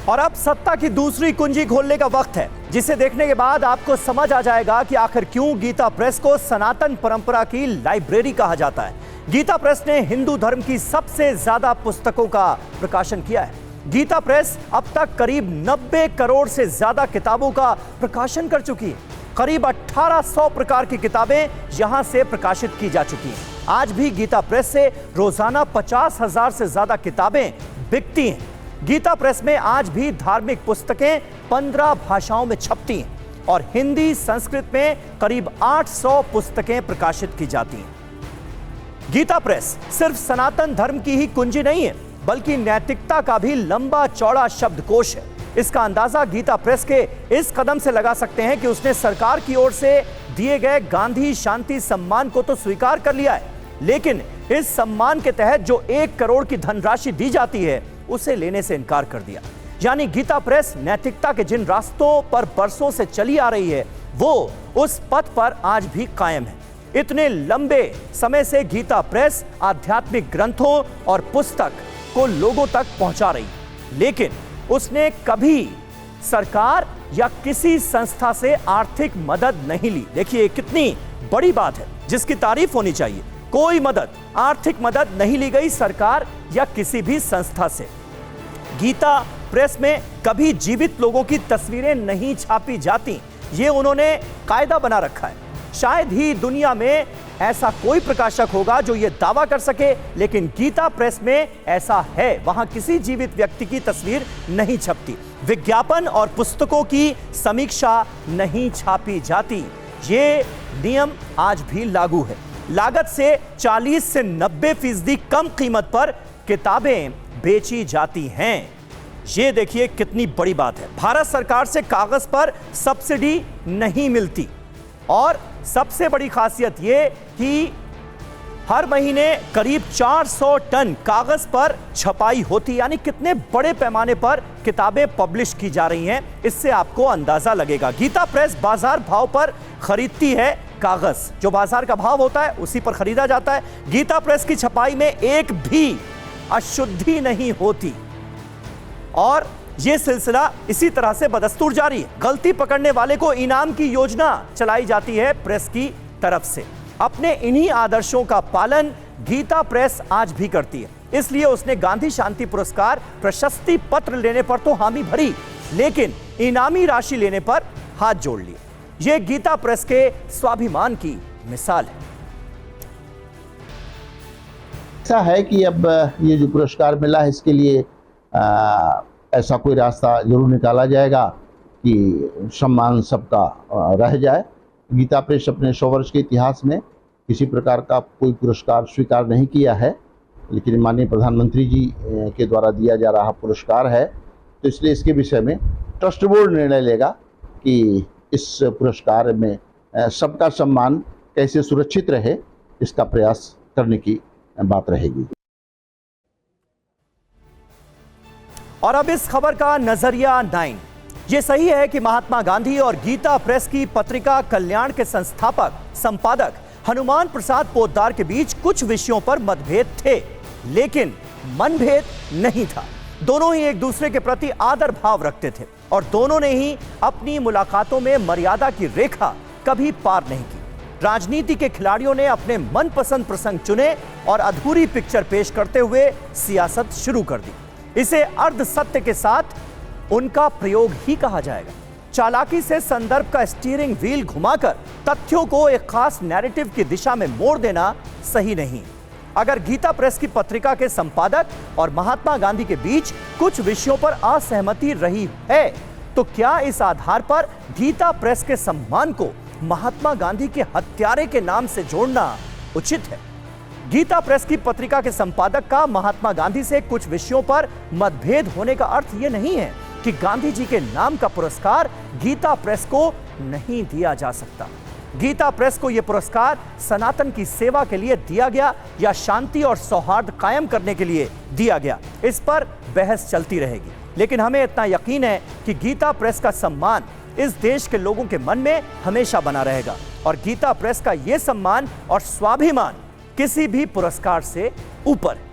और अब सत्ता की दूसरी कुंजी खोलने का वक्त है, जिसे देखने के बाद आपको समझ आ जाएगा कि आखिर क्यों गीता प्रेस को सनातन परंपरा की लाइब्रेरी कहा जाता है। गीता प्रेस ने हिंदू धर्म की सबसे ज्यादा पुस्तकों का प्रकाशन किया है। गीता प्रेस अब तक करीब 90 करोड़ से ज्यादा किताबों का प्रकाशन कर चुकी है। करीब 1800 प्रकार की किताबें यहां से प्रकाशित की जा चुकी हैं। आज भी गीता प्रेस से रोजाना 50,000 से ज्यादा किताबें बिकती हैं। गीता प्रेस में आज भी धार्मिक पुस्तकें 15 भाषाओं में छपती हैं और हिंदी संस्कृत में करीब 800 पुस्तकें प्रकाशित की जाती हैं। गीता प्रेस सिर्फ सनातन धर्म की ही कुंजी नहीं है, बल्कि नैतिकता का भी लंबा चौड़ा शब्दकोश है। इसका अंदाजा गीता प्रेस के इस कदम से लगा सकते हैं कि उसने सरकार की ओर से दिए गए गांधी शांति सम्मान को तो स्वीकार कर लिया है, लेकिन इस सम्मान के तहत जो 1 करोड़ की धनराशि दी जाती है उसे लेने से इनकार कर दिया। यानी गीता प्रेस नैतिकता के जिन रास्तों पर बरसों से चली आ रही है, वो उस पथ पर आज भी कायम है। इतने लंबे समय से गीता प्रेस आध्यात्मिक ग्रंथों और पुस्तक को लोगों तक पहुंचा रही, लेकिन उसने कभी सरकार या किसी संस्था से आर्थिक मदद नहीं ली। देखिए कितनी बड़ी बात है, जिसकी तारीफ होनी चाहिए। कोई मदद, आर्थिक मदद नहीं ली गई सरकार या किसी भी संस्था से। गीता प्रेस में कभी जीवित लोगों की तस्वीरें नहीं छापी जाती, ये उन्होंने कायदा बना रखा है। शायद ही दुनिया में ऐसा कोई प्रकाशक होगा जो यह दावा कर सके, लेकिन गीता प्रेस में ऐसा है। वहां किसी जीवित व्यक्ति की तस्वीर नहीं छपती, विज्ञापन और पुस्तकों की समीक्षा नहीं छापी जाती। ये नियम आज भी लागू है। लागत से 40 से 90% कम कीमत पर किताबें बेची जाती हैं। ये देखिए कितनी बड़ी बात है। भारत सरकार से कागज पर सब्सिडी नहीं मिलती और सबसे बड़ी खासियत ये कि हर महीने करीब 400 टन कागज पर छपाई होती, यानी कितने बड़े पैमाने पर किताबें पब्लिश की जा रही हैं, इससे आपको अंदाजा लगेगा। गीता प्रेस बाजार भाव पर खरीदती है कागज, जो बाजार का भाव होता है उसी पर खरीदा जाता है। गीता प्रेस की छपाई में एक भी अशुद्धि नहीं होती और यह सिलसिला इसी तरह से बदस्तूर जारी है। गलती पकड़ने वाले को इनाम की योजना चलाई जाती है प्रेस की तरफ से। अपने इन्हीं आदर्शों का पालन गीता प्रेस आज भी करती है। इसलिए उसने गांधी शांति पुरस्कार प्रशस्ति पत्र लेने पर तो हामी भरी, लेकिन इनामी राशि लेने पर हाथ जोड़ लिए। यह गीता प्रेस के स्वाभिमान की मिसाल है। ऐसा है कि अब ये जो पुरस्कार मिला है, इसके लिए ऐसा कोई रास्ता जरूर निकाला जाएगा कि सम्मान सबका रह जाए। गीता प्रेस अपने 100 वर्ष के इतिहास में किसी प्रकार का कोई पुरस्कार स्वीकार नहीं किया है, लेकिन माननीय प्रधानमंत्री जी के द्वारा दिया जा रहा पुरस्कार है, तो इसलिए इसके विषय में ट्रस्ट बोर्ड निर्णय लेगा कि इस पुरस्कार में सबका सम्मान कैसे सुरक्षित रहे, इसका प्रयास करने की बात रहेगी। और अब इस खबर का नजरिया 9। यह सही है कि महात्मा गांधी और गीता प्रेस की पत्रिका कल्याण के संस्थापक संपादक हनुमान प्रसाद पोद्दार के बीच कुछ विषयों पर मतभेद थे, लेकिन मनभेद नहीं था। दोनों ही एक दूसरे के प्रति आदर भाव रखते थे और दोनों ने ही अपनी मुलाकातों में मर्यादा की रेखा कभी पार नहीं की। राजनीति के खिलाड़ियों ने अपने मनपसंद प्रसंग चुने और अधूरी पिक्चर पेश करते हुए सियासत शुरू कर दी। इसे अर्ध सत्य के साथ उनका प्रयोग ही कहा जाएगा। चालाकी से संदर्भ का स्टीयरिंग व्हील घुमाकर तथ्यों को एक खास नैरेटिव की दिशा में मोड़ देना सही नहीं। अगर गीता प्रेस की पत्रिका के संपादक और महात्मा गांधी के बीच कुछ विषयों पर असहमति रही है, तो क्या इस आधार पर गीता प्रेस के सम्मान को महात्मा गांधी के हत्यारे के नाम से जोड़ना उचित है? गीता प्रेस की पत्रिका के संपादक का महात्मा गांधी से कुछ विषयों पर मतभेद होने का अर्थ यह नहीं है कि गांधी जी के नाम का पुरस्कार गीता प्रेस को नहीं दिया जा सकता। गीता प्रेस को यह पुरस्कार सनातन की सेवा के लिए दिया गया या शांति और सौहार्द कायम करने के लिए दिया गया, इस पर बहस चलती रहेगी। लेकिन हमें इतना यकीन है कि गीता प्रेस का सम्मान इस देश के लोगों के मन में हमेशा बना रहेगा और गीता प्रेस का यह सम्मान और स्वाभिमान किसी भी पुरस्कार से ऊपर है।